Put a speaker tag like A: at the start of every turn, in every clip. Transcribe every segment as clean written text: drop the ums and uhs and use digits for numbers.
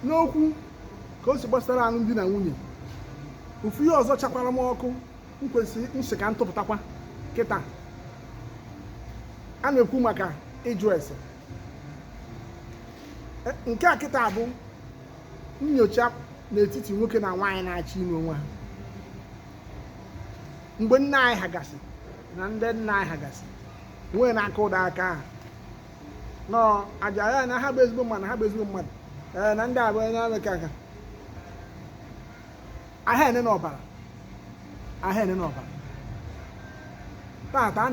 A: n'okwu ka o si gbasara alụmdi na nwunye. Ofu ihe ọzọ chakwara m ọkụ m kwesịrị nsi ka m tụpụtakwa kịta. A na-ekwu maka ịjụ ese. Nke a kịta bụ nyocha n'etiti nwoke na nwaanyị na-achọ ime onwe ha. Mgbe nna anyị ha gasị na ndị nna anyị ha gasị nwee na-aka ụda aka ha nọ aja ya na ha bụ ezigbo mmadụ, ha bụ ezigbo mmadụ, na ndị abụọ onye na-aka aka ahịa ene n'ọbara, ahịa ene n'ọbara. Tata a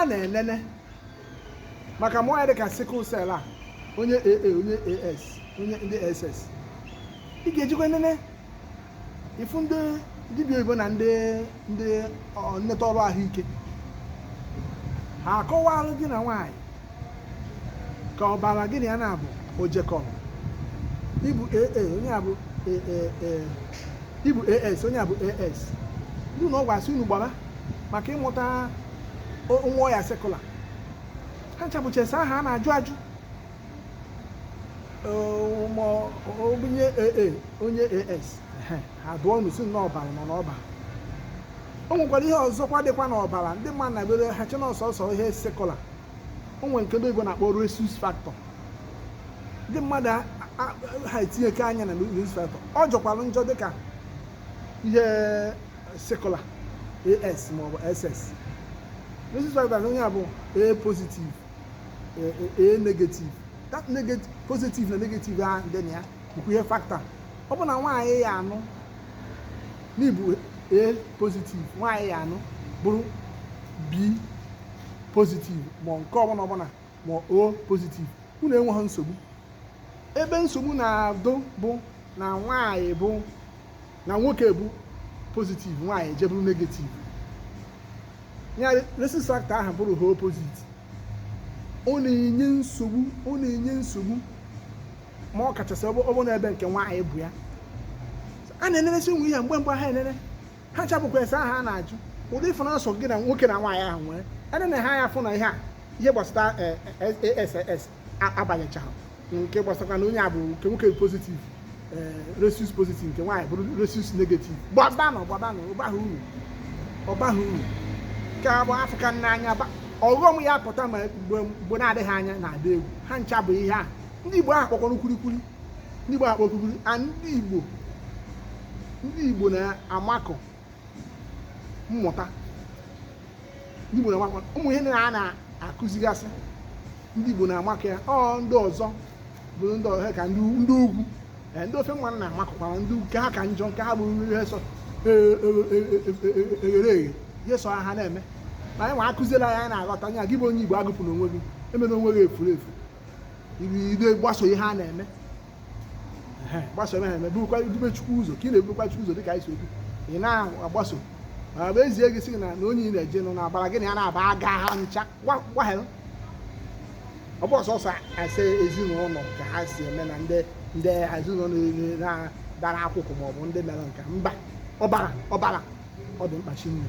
A: na-enene maka mmụọ ya dị ka sickle cell a, onye AA, onye AS, onye ndị SS. Ị ga-ejikwa nene ifu ndị dibịa oyibo na ndị nneta ọrụ ahụike ha akọwalụ gị na nwaanyị ka ọbara gị na ya na-abụ ojekọrọ. Ịbụ AA, onye abụ ịbụ AS, onye abụ AS. Ndị ụlọ ọgwụ asị unu gbara maka ịmụta nwa ọya sekụla. Ha nchabuchesa aha a na-ajụ ajụ. Onye AA, onye AS, ha dụọ unu si n'ọbara nọ n'ọbara. O nwekwara ihe ọzọkwa dịkwa n'ọbara ndị mmadụ na-ebere ha che na ọsọsọ ihe sekụla. O nwere nke ndị Igbo na-akpọ rhesus factor. Ndị mmadụ ha etinyeke anya na rhesus factor. Ọ jọkwara njọ dịka ihe sekụla AS maọbụ SS. Rhesus factor onye abụ A positive, A negative. That negative, positive na negative ha ndị na ya bụkwa ihe factor. Ọ bụ na nwaanyị ya anụ n'ibu A positive, nwaanyị ya anụ bụrụ B positive ma nke ọbụla ma O positive, unu enweghị nsogbu. Ebe nsogbu na-adụ bụ na nwaanyị bụ na nwoke bụ positive, nwaanyị je bụrụ negative. Ya rhesus factor ahụ bụrụ ha opposite. Ọ na-enye nsogbu ma ọ kachasị ọ bụ n'ebe nke nwaanyị bụ ya. A na-enenesi nwe ihe mgbe ha enene ha chabụkwa ese ahụ a na-ajụ ụdị ịfụnasọ gị na nwoke na nwaanyị ahụ nwere. Enene ha ya fụ na ihe gbasara SSS abanyechaghị. Nke gbasakwa na onye a bụ nke nwoke positive, rhesus positive, nke nwaanyị bụrụ rhesus negative. Gbabanụ ọbaghị uru ka bụ Afrịka n'anya ọghọm ya pụta ma mgbe na-adịghị anya na-adị egwu. Ha ncha bụ ihe a ndị Igbo ahụ kpọkwara kwurikwuri, ndị Igbo ahụ kpọkwuri, ndị Igbo na-amakọ mmụta. Ndị Igbo na-amakọ ụmụ ihe a na-akụzigasị, ndị Igbo na-amakọ ya. Ndị ọzọ bụ ndị ọzọ ka ndị ugwu, ndị ofe mmanụ na-amakọkwara ndị ugwu ka ha ka njọ, nke ha bụ ihe sọ eghere eghe, ihe sọ ha na-eme. Na anyị nwa akụziela ya na-aghọta anya gị bụ onye Igbo agụpụ na onwe gị, emena onwe gị efuru efu. Ide gbaso ihe ha na-eme, gbaso ihe ha na-eme, bụrụkwa idube Chukwu ụzọ ka ị na-ebukwa Chukwu ụzọ dịka anyị si ebu. Ị na-agbaso ma bụ ezie gị sị na onye ị na-eje nọ na-abara gị na ya na-aba aga ha ncha gwaghara. Ọ bụ ọsọsọ ase ezinụlọ ka ha si eme na ndị ezinụlọ na-dara akwụkwọ maọbụ ndị mere nke mba ọbara ọ dị mkpa chi nne.